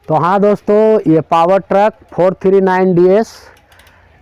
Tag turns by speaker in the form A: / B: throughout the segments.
A: तो हाँ दोस्तों, ये power truck 439 DS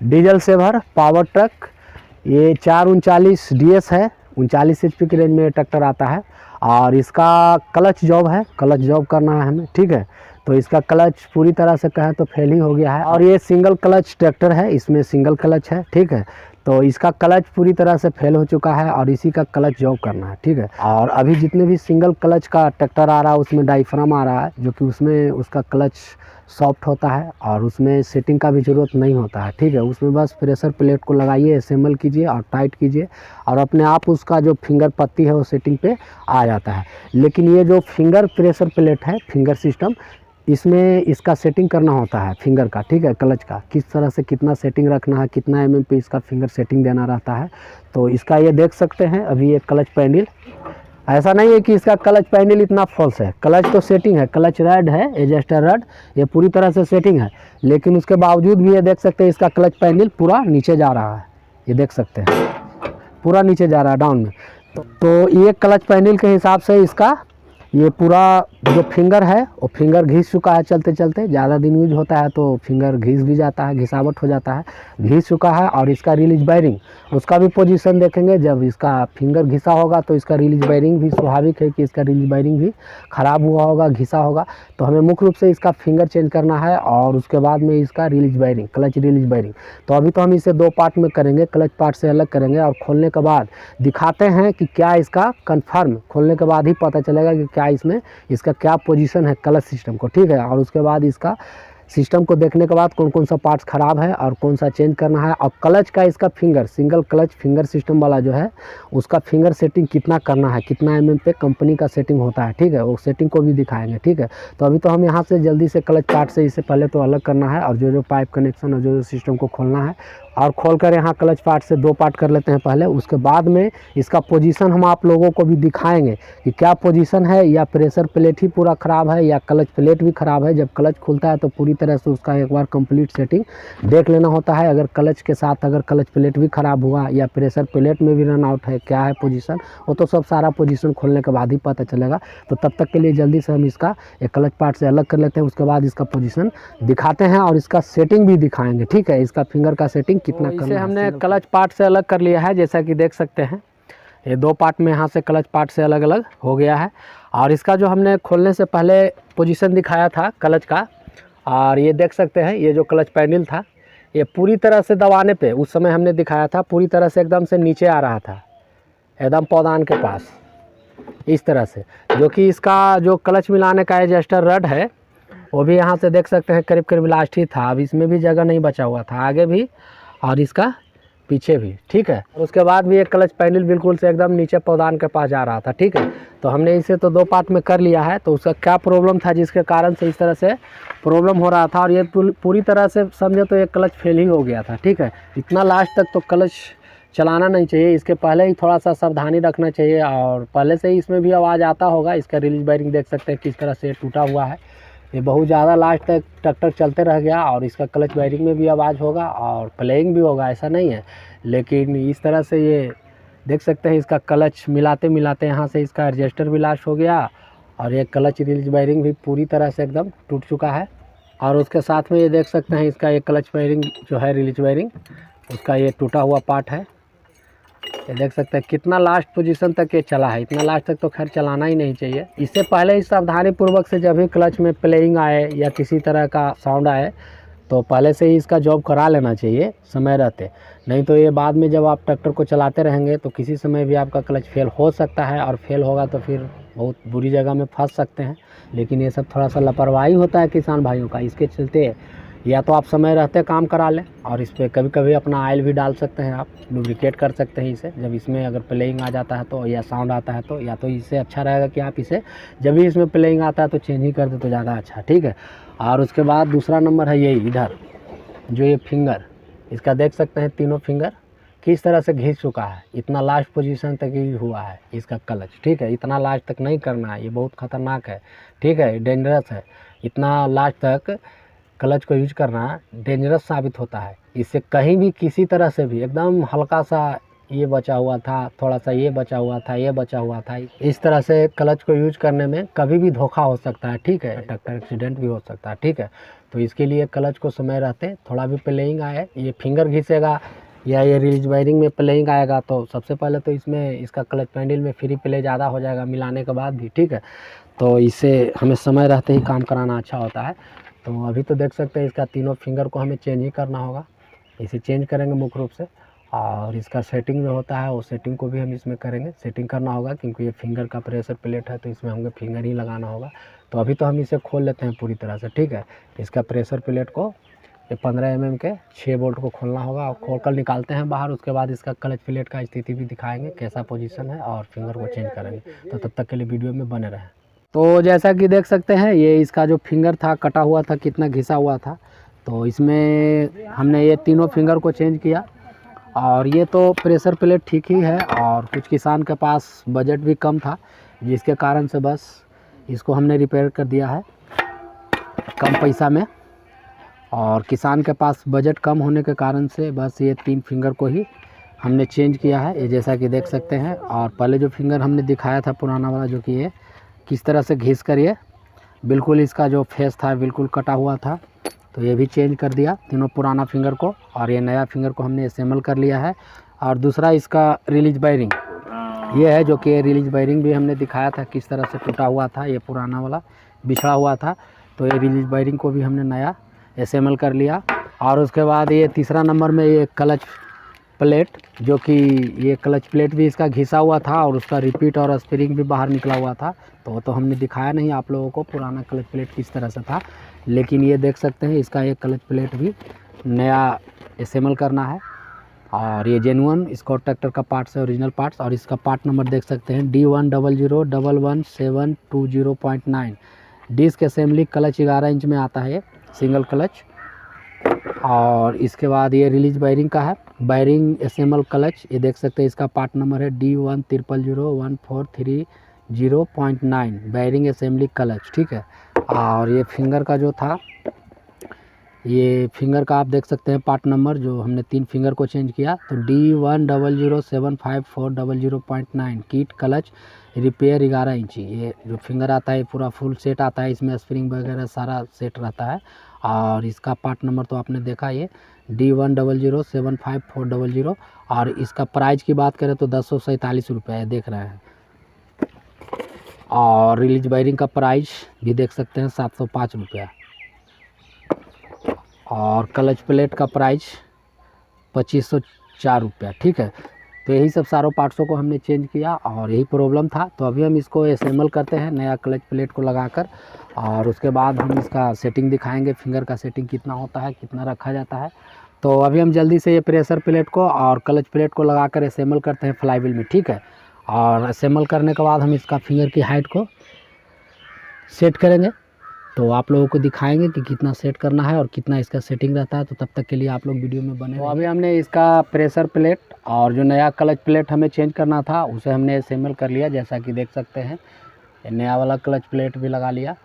A: diesel saver power truck, ये 439 DS है। 39 HP की रेंज में ट्रैक्टर आता है और इसका क्लच जॉब है, क्लच जॉब करना है हमें, ठीक है। तो इसका क्लच पूरी तरह से कहें तो फेल ही हो गया है और ये सिंगल क्लच ट्रैक्टर है, इसमें सिंगल क्लच है, ठीक है। तो इसका क्लच पूरी तरह से फेल हो चुका है और इसी का क्लच जॉब करना है, ठीक है। और अभी जितने भी सिंगल क्लच का ट्रैक्टर आ रहा है उसमें डायफ्राम आ रहा है, जो कि उसमें उसका क्लच सॉफ्ट होता है और उसमें सेटिंग का भी ज़रूरत नहीं होता है, ठीक है। उसमें बस प्रेशर प्लेट को लगाइए, असेंबल कीजिए और टाइट कीजिए और अपने आप उसका जो फिंगर पत्ती है वो सेटिंग पे आ जाता है। लेकिन ये जो फिंगर प्रेशर प्लेट है, फिंगर सिस्टम, इसमें इसका सेटिंग करना होता है फिंगर का, ठीक है। क्लच का किस तरह से कितना सेटिंग रखना है, कितना mm पे इसका फिंगर सेटिंग देना रहता है। तो इसका ये देख सकते हैं अभी ये क्लच पैनल, ऐसा नहीं है कि इसका क्लच पैनल इतना फॉल्स है, क्लच तो सेटिंग है, क्लच रड है, एडजस्टर रड, ये पूरी तरह से सेटिंग है। लेकिन उसके बावजूद भी ये देख सकते हैं इसका क्लच पैनल पूरा नीचे जा रहा है, ये देख सकते हैं पूरा नीचे जा रहा है डाउन में। तो ये क्लच पैनल के हिसाब से इसका ये पूरा जो फिंगर है वो फिंगर घिस चुका है, चलते चलते ज़्यादा दिन यूज होता है तो फिंगर घिस भी जाता है, घिसावट हो जाता है, घिस चुका है। और इसका रिलीज बैरिंग, उसका भी पोजीशन देखेंगे, जब इसका फिंगर घिसा होगा तो इसका रिलीज बैरिंग भी स्वाभाविक है कि इसका रिलीज बैरिंग भी ख़राब हुआ होगा, घिसा होगा। तो हमें मुख्य रूप से इसका फिंगर चेंज करना है और उसके बाद में इसका release bearing, clutch release bearing. तो अभी तो हम इसे दो पार्ट में करेंगे, क्लच पार्ट से अलग करेंगे और खोलने के बाद दिखाते हैं कि क्या इसका कन्फर्म, खोलने के बाद ही पता चलेगा कि क्या इसमें इसका क्या पोजीशन है क्लच सिस्टम को, ठीक है। और उसके बाद इसका सिस्टम को देखने के बाद कौन कौन सा पार्ट्स ख़राब है और कौन सा चेंज करना है, और क्लच का इसका finger, single clutch finger system वाला जो है उसका फिंगर सेटिंग कितना करना है, कितना mm पे कंपनी का सेटिंग होता है, ठीक है। वो सेटिंग को भी दिखाएंगे, ठीक है। तो अभी तो हम यहाँ से जल्दी से क्लच पार्ट से इससे पहले तो अलग करना है और जो जो पाइप कनेक्शन और जो जो सिस्टम को खोलना है और खोलकर यहाँ क्लच पार्ट से दो पार्ट कर लेते हैं पहले। उसके बाद में इसका पोजीशन हम आप लोगों को भी दिखाएंगे कि क्या पोजीशन है, या प्रेशर प्लेट ही पूरा ख़राब है या क्लच प्लेट भी ख़राब है। जब क्लच खुलता है तो पूरी तरह से उसका एक बार कंप्लीट सेटिंग देख लेना होता है। अगर क्लच के साथ अगर क्लच प्लेट भी ख़राब हुआ या प्रेशर प्लेट में भी रन आउट है, क्या है पोजीशन, वो तो सब सारा पोजीशन खोलने के बाद ही पता चलेगा। तो तब तक के लिए जल्दी से हम इसका एक क्लच पार्ट से अलग कर लेते हैं, उसके बाद इसका पोजीशन दिखाते हैं और इसका सेटिंग भी दिखाएंगे, ठीक है। इसका फिंगर का सेटिंग कितना करना है। इसे हमने क्लच पार्ट से अलग कर लिया है, जैसा कि देख सकते हैं ये दो पार्ट में यहाँ से क्लच पार्ट से अलग अलग हो गया है। और इसका जो हमने खोलने से पहले पोजीशन दिखाया था क्लच का, और ये देख सकते हैं ये जो क्लच पैनल था ये पूरी तरह से दबाने पे उस समय हमने दिखाया था पूरी तरह से एकदम से नीचे आ रहा था, एकदम पौधान के पास इस तरह से। जो कि इसका जो क्लच मिलाने का एडजस्टर रड है वो भी यहाँ से देख सकते हैं करीब करीब लास्ट ही था, अब इसमें भी जगह नहीं बचा हुआ था, आगे भी और इसका पीछे भी, ठीक है। और उसके बाद भी एक क्लच पैनल बिल्कुल से एकदम नीचे पौधान के पास जा रहा था, ठीक है। तो हमने इसे तो दो पार्ट में कर लिया है। तो उसका क्या प्रॉब्लम था जिसके कारण से इस तरह से प्रॉब्लम हो रहा था, और ये पूरी तरह से समझे तो ये क्लच फेल ही हो गया था, ठीक है। इतना लास्ट तक तो क्लच चलाना नहीं चाहिए, इसके पहले ही थोड़ा सा सावधानी रखना चाहिए। और पहले से ही इसमें भी आवाज़ आता होगा। इसका रिलीज बैरिंग देख सकते हैं किस तरह से टूटा हुआ है, ये बहुत ज़्यादा लास्ट तक ट्रैक्टर चलते रह गया। और इसका क्लच बैरिंग में भी आवाज़ होगा और प्लेइंग भी होगा, ऐसा नहीं है। लेकिन इस तरह से ये देख सकते हैं इसका क्लच मिलाते मिलाते यहाँ से इसका एडजस्टर भी लास्ट हो गया और ये क्लच रिलीज बैरिंग भी पूरी तरह से एकदम टूट चुका है। और उसके साथ में ये देख सकते हैं इसका ये क्लच बैरिंग जो है रिलीज बैरिंग, उसका ये टूटा हुआ पार्ट है। ये देख सकते हैं कितना लास्ट पोजीशन तक ये चला है, इतना लास्ट तक तो खैर चलाना ही नहीं चाहिए। इससे पहले ही सावधानी पूर्वक से जब भी क्लच में प्लेइंग आए या किसी तरह का साउंड आए तो पहले से ही इसका जॉब करा लेना चाहिए समय रहते। नहीं तो ये बाद में जब आप ट्रैक्टर को चलाते रहेंगे तो किसी समय भी आपका क्लच फेल हो सकता है, और फेल होगा तो फिर बहुत बुरी जगह में फंस सकते हैं। लेकिन ये सब थोड़ा सा लापरवाही होता है किसान भाइयों का, इसके चलते या तो आप समय रहते काम करा लें, और इस पर कभी कभी अपना ऑयल भी डाल सकते हैं, आप लुब्रिकेट कर सकते हैं इसे। जब इसमें अगर प्लेइंग आ जाता है तो या साउंड आता है तो या तो इससे अच्छा रहेगा कि आप इसे जब भी इसमें प्लेइंग आता है तो चेंज ही कर दे तो ज़्यादा अच्छा, ठीक है। और उसके बाद दूसरा नंबर है यही इधर जो ये फिंगर, इसका देख सकते हैं तीनों फिंगर किस तरह से घिस चुका है, इतना लास्ट पोजीशन तक ही हुआ है इसका क्लच, ठीक है। इतना लास्ट तक नहीं करना है, ये बहुत ख़तरनाक है, ठीक है, डेंजरस है। इतना लास्ट तक क्लच को यूज करना डेंजरस साबित होता है। इससे कहीं भी किसी तरह से भी एकदम हल्का सा ये बचा हुआ था, थोड़ा सा ये बचा हुआ था, ये बचा हुआ था। इस तरह से क्लच को यूज करने में कभी भी धोखा हो सकता है, ठीक है, ट्रैक्टर एक्सीडेंट भी हो सकता है, ठीक है। तो इसके लिए क्लच को समय रहते थोड़ा भी प्लेइंग आए, ये फिंगर घिसेगा या ये रिलीज वायरिंग में प्लेइंग आएगा, तो सबसे पहले तो इसमें इसका क्लच पैंडल में फ्री प्ले ज़्यादा हो जाएगा मिलाने के बाद भी, ठीक है। तो इससे हमें समय रहते ही काम कराना अच्छा होता है। तो अभी तो देख सकते हैं इसका तीनों फिंगर को हमें चेंज ही करना होगा, इसे चेंज करेंगे मुख्य रूप से। और इसका सेटिंग में होता है, वो सेटिंग को भी हम इसमें करेंगे, सेटिंग करना होगा क्योंकि ये फिंगर का प्रेशर प्लेट है, तो इसमें हमें फिंगर ही लगाना होगा। तो अभी तो हम इसे खोल लेते हैं पूरी तरह से, ठीक है। इसका प्रेशर प्लेट को ये 15 mm के 6 बोल्ट को खोलना होगा, और खोल कर निकालते हैं बाहर। उसके बाद इसका क्लच प्लेट का स्थिति भी दिखाएंगे कैसा पोजीशन है, और फिंगर को चेंज करेंगे। तो तब तक के लिए वीडियो में बने रहें। तो जैसा कि देख सकते हैं ये इसका जो फिंगर था कटा हुआ था, कितना घिसा हुआ था। तो इसमें हमने ये तीनों फिंगर को चेंज किया, और ये तो प्रेशर प्लेट ठीक ही है, और कुछ किसान के पास बजट भी कम था, जिसके कारण से बस इसको हमने रिपेयर कर दिया है कम पैसा में। और किसान के पास बजट कम होने के कारण से बस ये 3 फिंगर को ही हमने चेंज किया है, ये जैसा कि देख सकते हैं। और पहले जो फिंगर हमने दिखाया था पुराना वाला, जो कि ये किस तरह से घिस कर ये बिल्कुल इसका जो फेस था बिल्कुल कटा हुआ था, तो ये भी चेंज कर दिया तीनों पुराना फिंगर को, और ये नया फिंगर को हमने असेंबल कर लिया है। और दूसरा इसका रिलीज वायरिंग ये है, जो कि रिलीज वायरिंग भी हमने दिखाया था किस तरह से टूटा हुआ था, ये पुराना वाला बिछड़ा हुआ था। तो ये रिलीज वायरिंग को भी हमने नया असेंबल कर लिया। और उसके बाद ये तीसरा नंबर में ये क्लच प्लेट, जो कि ये क्लच प्लेट भी इसका घिसा हुआ था, और उसका रिपीट और स्प्रिंग भी बाहर निकला हुआ था। तो हमने दिखाया नहीं आप लोगों को पुराना क्लच प्लेट किस तरह से था, लेकिन ये देख सकते हैं इसका एक क्लच प्लेट भी नया असेंबल करना है। और ये जेन्युइन इसको ट्रैक्टर का पार्ट्स है, ओरिजिनल पार्ट्स। और इसका पार्ट नंबर देख सकते हैं D10011720.9। Disc assembly clutch 11 inch में आता है, ये सिंगल क्लच। और इसके बाद ये रिलीज वायरिंग का है, वायरिंग असेंबल क्लच, ये देख सकते हैं इसका पार्ट नंबर है D10014030.9 वायरिंग असेंबली क्लच, ठीक है। और ये फिंगर का जो था, ये फिंगर का आप देख सकते हैं पार्ट नंबर, जो हमने 3 फिंगर को चेंज किया। तो D10075400.9 किट क्लच रिपेयर 11 इंची। ये जो फिंगर आता है पूरा फुल सेट आता है, इसमें स्प्रिंग वगैरह सारा सेट रहता है। और इसका पार्ट नंबर तो आपने देखा, ये D10075400। और इसका प्राइस की बात करें तो 1047 रुपये देख रहे हैं। और रिलीज वायरिंग का प्राइस भी देख सकते हैं 705 रुपया। और क्लच प्लेट का प्राइस 2504 रुपया, ठीक है। तो यही सब सारों पार्ट्सों को हमने चेंज किया, और यही प्रॉब्लम था। तो अभी हम इसको असेंबल करते हैं नया क्लच प्लेट को लगाकर, और उसके बाद हम इसका सेटिंग दिखाएंगे, फिंगर का सेटिंग कितना होता है, कितना रखा जाता है। तो अभी हम जल्दी से ये प्रेशर प्लेट को और क्लच प्लेट को लगाकर असेंबल करते हैं फ्लाईव्हील में, ठीक है। और असेंबल करने के बाद हम इसका फिंगर की हाइट को सेट करेंगे, तो आप लोगों को दिखाएंगे कि कितना सेट करना है और कितना इसका सेटिंग रहता है। तो तब तक के लिए आप लोग वीडियो में बने। तो अभी हमने इसका प्रेशर प्लेट और जो नया क्लच प्लेट हमें चेंज करना था उसे हमने असेंबल कर लिया, जैसा कि देख सकते हैं। नया वाला क्लच प्लेट भी लगा लिया,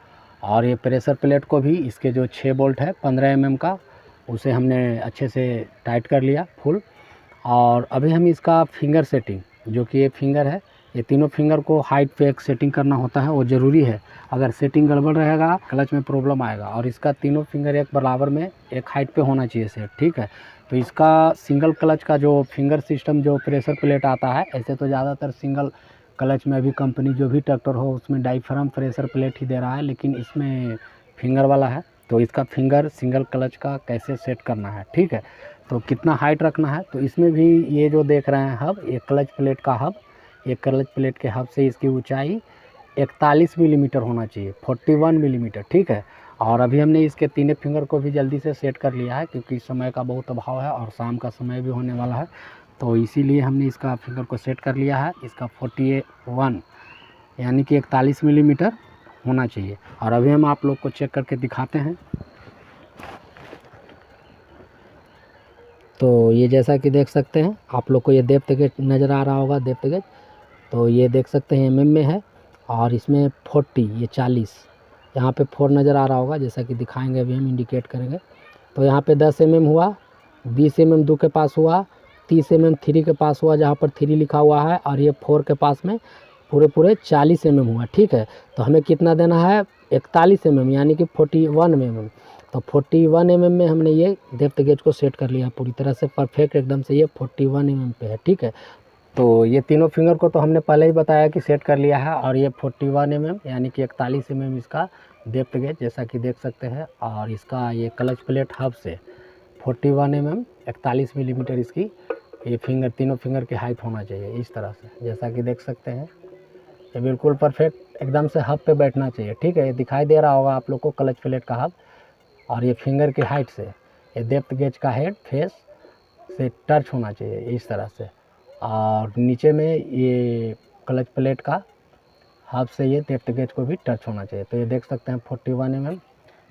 A: और ये प्रेशर प्लेट को भी इसके जो 6 बोल्ट है 15 mm का, उसे हमने अच्छे से टाइट कर लिया फुल। और अभी हम इसका फिंगर सेटिंग, जो कि ये फिंगर है, ये तीनों फिंगर को हाइट पे एक सेटिंग करना होता है, वो ज़रूरी है। अगर सेटिंग गड़बड़ रहेगा क्लच में प्रॉब्लम आएगा। और इसका तीनों फिंगर एक बराबर में एक हाइट पे होना चाहिए सेट, ठीक है। तो इसका सिंगल क्लच का जो फिंगर सिस्टम जो प्रेशर प्लेट आता है, ऐसे तो ज़्यादातर सिंगल क्लच में भी कंपनी जो भी ट्रैक्टर हो उसमें डाईफ्राम प्रेशर प्लेट ही दे रहा है, लेकिन इसमें फिंगर वाला है। तो इसका फिंगर सिंगल क्लच का कैसे सेट करना है, ठीक है। तो कितना हाइट रखना है, तो इसमें भी ये जो देख रहे हैं हब, ये क्लच प्लेट का हब, ये क्लच प्लेट के हब से इसकी ऊंचाई 41 मिलीमीटर होना चाहिए, 41 मिलीमीटर, ठीक है। और अभी हमने इसके तीनों फिंगर को भी जल्दी से सेट कर लिया है, क्योंकि समय का बहुत अभाव है और शाम का समय भी होने वाला है। तो इसीलिए हमने इसका फिंगर को सेट कर लिया है। इसका 41 यानी कि 41 मिलीमीटर होना चाहिए। और अभी हम आप लोग को चेक करके दिखाते हैं। तो ये जैसा कि देख सकते हैं आप लोग को, ये डेप्थ गेज नज़र आ रहा होगा, डेप्थ गेज। तो ये देख सकते हैं mm में है, और इसमें 40, ये 40, यहाँ पे 4 नज़र आ रहा होगा, जैसा कि दिखाएंगे अभी हम इंडिकेट करेंगे। तो यहाँ पे 10 mm हुआ, 20 mm दो के पास हुआ, 30 mm 3 के पास हुआ, जहाँ पर 3 लिखा हुआ है, और ये 4 के पास में पूरे 40 mm हुआ। ठीक है, तो हमें कितना देना है, 41 mm यानी कि 41 mm। तो 41 mm में हमने ये डेप्थ गेज को सेट कर लिया पूरी तरह से परफेक्ट एकदम से, ये 41 mm पे है। ठीक है, तो ये तीनों फिंगर को तो हमने पहले ही बताया कि सेट कर लिया है, और ये 41 mm यानी कि 41 mm इसका डेप्थ गेज जैसा कि देख सकते हैं। और इसका ये क्लच प्लेट हब से 41 mm 41 मिलीमीटर इसकी ये फिंगर, तीनों फिंगर की हाइट होना चाहिए इस तरह से, जैसा कि देख सकते हैं। ये बिल्कुल परफेक्ट एकदम से हब पे बैठना चाहिए। ठीक है, ये दिखाई दे रहा होगा आप लोग को क्लच प्लेट का हब, और ये फिंगर की हाइट से ये डेप्थ गेज का हेड फेस से टच होना चाहिए इस तरह से, और नीचे में ये क्लच प्लेट का हब से ये डेप्थ गेज को भी टच होना चाहिए। तो ये देख सकते हैं 41 mm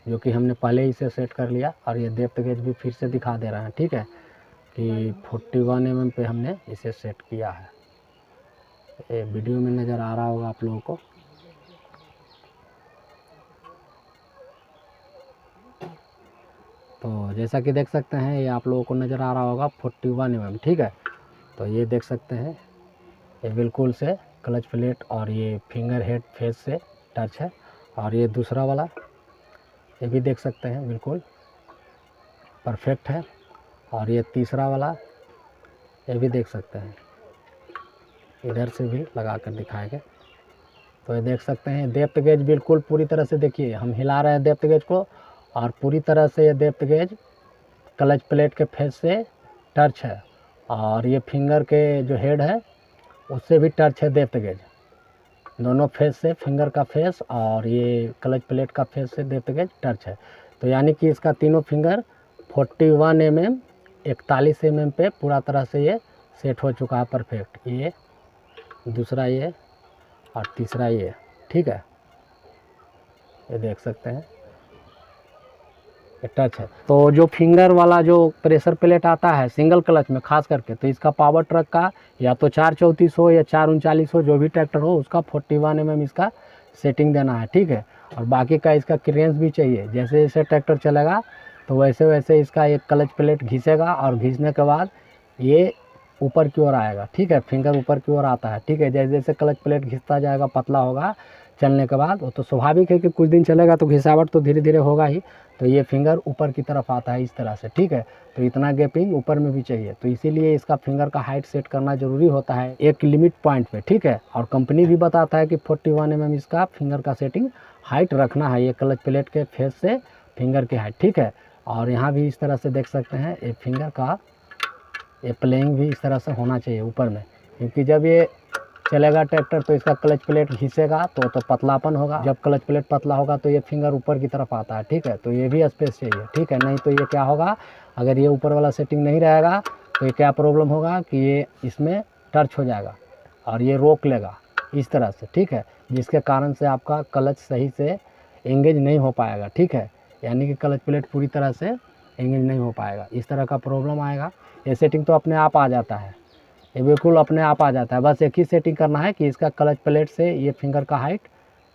A: जो कि हमने पहले ही इसे सेट कर लिया, और ये डेप्थ गेज भी फिर से दिखा दे रहे हैं। ठीक है, कि 41 mm पे हमने इसे सेट किया है। ये वीडियो में नज़र आ रहा होगा आप लोगों को। तो जैसा कि देख सकते हैं, ये आप लोगों को नज़र आ रहा होगा 41 mm। ठीक है, तो ये देख सकते हैं ये बिल्कुल से क्लच प्लेट और ये फिंगर हेड फेस से टच है, और ये दूसरा वाला ये भी देख सकते हैं बिल्कुल परफेक्ट है, और ये तीसरा वाला ये भी देख सकते हैं, इधर से भी लगा कर दिखाएंगे। तो ये देख सकते हैं डेप्थ गेज बिल्कुल पूरी तरह से, देखिए हम हिला रहे हैं डेप्थ गेज को, और पूरी तरह से ये डेप्थ गेज क्लच प्लेट के फेस से टच है, और ये फिंगर के जो हेड है उससे भी टच है डेप्थ गेज, दोनों फेस से, फिंगर का फेस और ये क्लच प्लेट का फेस से डेप्थ गेज टच है। तो यानी कि इसका तीनों फिंगर 41 mm 41 mm पे पूरा तरह से ये सेट हो चुका है परफेक्ट, ये दूसरा ये और तीसरा ये। ठीक है, ये देख सकते हैं ये टच है। तो जो फिंगर वाला जो प्रेशर प्लेट आता है सिंगल क्लच में खास करके, तो इसका पावर ट्रक का या तो 434 हो या 439 हो, जो भी ट्रैक्टर हो उसका 41 mm इसका सेटिंग देना है। ठीक है, और बाकी का इसका क्लियरेंस भी चाहिए, जैसे जैसे ट्रैक्टर चलेगा तो वैसे वैसे इसका एक क्लच प्लेट घिसेगा, और घिसने के बाद ये ऊपर की ओर आएगा। ठीक है, फिंगर ऊपर की ओर आता है। ठीक है, जैसे जैसे क्लच प्लेट घिसता जाएगा, पतला होगा चलने के बाद, वो तो स्वाभाविक है कि कुछ दिन चलेगा तो घिसावट तो धीरे धीरे होगा ही, तो ये फिंगर ऊपर की तरफ आता है इस तरह से। ठीक है, तो इतना गैपिंग ऊपर में भी चाहिए, तो इसीलिए इसका फिंगर का हाइट सेट करना ज़रूरी होता है एक लिमिट पॉइंट पे। ठीक है, और कंपनी भी बताता है कि 41 mm इसका फिंगर का सेटिंग हाइट रखना है, ये क्लच प्लेट के फेस से फिंगर की हाइट। ठीक है, और यहाँ भी इस तरह से देख सकते हैं ये फिंगर का ये प्लेइंग भी इस तरह से होना चाहिए ऊपर में, क्योंकि जब ये चलेगा ट्रैक्टर तो इसका क्लच प्लेट घिसेगा तो पतलापन होगा, जब क्लच प्लेट पतला होगा तो ये फिंगर ऊपर की तरफ आता है। ठीक है, तो ये भी स्पेस चाहिए। ठीक है, नहीं तो ये क्या होगा, अगर ये ऊपर वाला सेटिंग नहीं रहेगा तो ये क्या प्रॉब्लम होगा कि ये इसमें टच हो जाएगा और ये रोक लेगा इस तरह से। ठीक है, जिसके कारण से आपका क्लच सही से एंगेज नहीं हो पाएगा। ठीक है, यानी कि क्लच प्लेट पूरी तरह से एंगेज नहीं हो पाएगा, इस तरह का प्रॉब्लम आएगा। ये सेटिंग तो अपने आप आ जाता है, ये बिल्कुल अपने आप आ जाता है, बस एक ही सेटिंग करना है कि इसका क्लच प्लेट से ये फिंगर का हाइट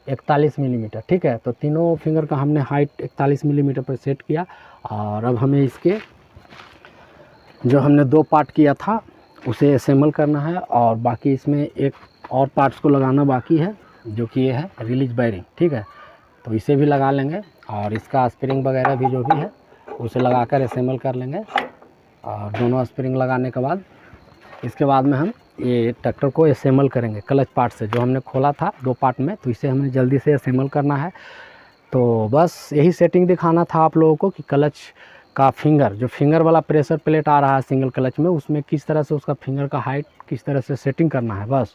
A: 41 मिलीमीटर। ठीक है, तो तीनों फिंगर का हमने हाइट 41 मिलीमीटर पर सेट किया, और अब हमें इसके जो हमने 2 पार्ट किया था उसे असेंबल करना है, और बाकी इसमें एक और पार्ट्स को लगाना बाकी है जो कि ये है रिलीज बेयरिंग। ठीक है, तो इसे भी लगा लेंगे, और इसका स्प्रिंग वगैरह भी जो भी है उसे लगाकर असेंबल कर लेंगे, और दोनों स्प्रिंग लगाने के बाद इसके बाद में हम ये ट्रैक्टर को असेंबल करेंगे क्लच पार्ट से, जो हमने खोला था 2 पार्ट में, तो इसे हमें जल्दी से असेंबल करना है। तो बस यही सेटिंग दिखाना था आप लोगों को कि क्लच का फिंगर, जो फिंगर वाला प्रेशर प्लेट आ रहा है सिंगल क्लच में, उसमें किस तरह से उसका फिंगर का हाइट किस तरह से सेटिंग करना है। बस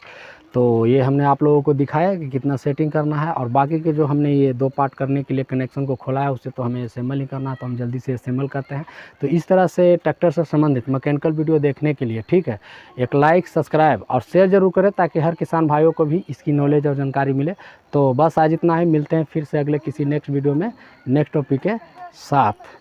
A: तो ये हमने आप लोगों को दिखाया कि कितना सेटिंग करना है, और बाकी के जो हमने ये 2 पार्ट करने के लिए कनेक्शन को खोला है उससे तो हमें असेंबल ही करना है, तो हम जल्दी से असेंबल करते हैं। तो इस तरह से ट्रैक्टर से संबंधित मैकेनिकल वीडियो देखने के लिए, ठीक है, एक लाइक, सब्सक्राइब और शेयर जरूर करें ताकि हर किसान भाइयों को भी इसकी नॉलेज और जानकारी मिले। तो बस आज इतना ही, मिलते हैं फिर से अगले किसी नेक्स्ट वीडियो में नेक्स्ट टॉपिक के साथ।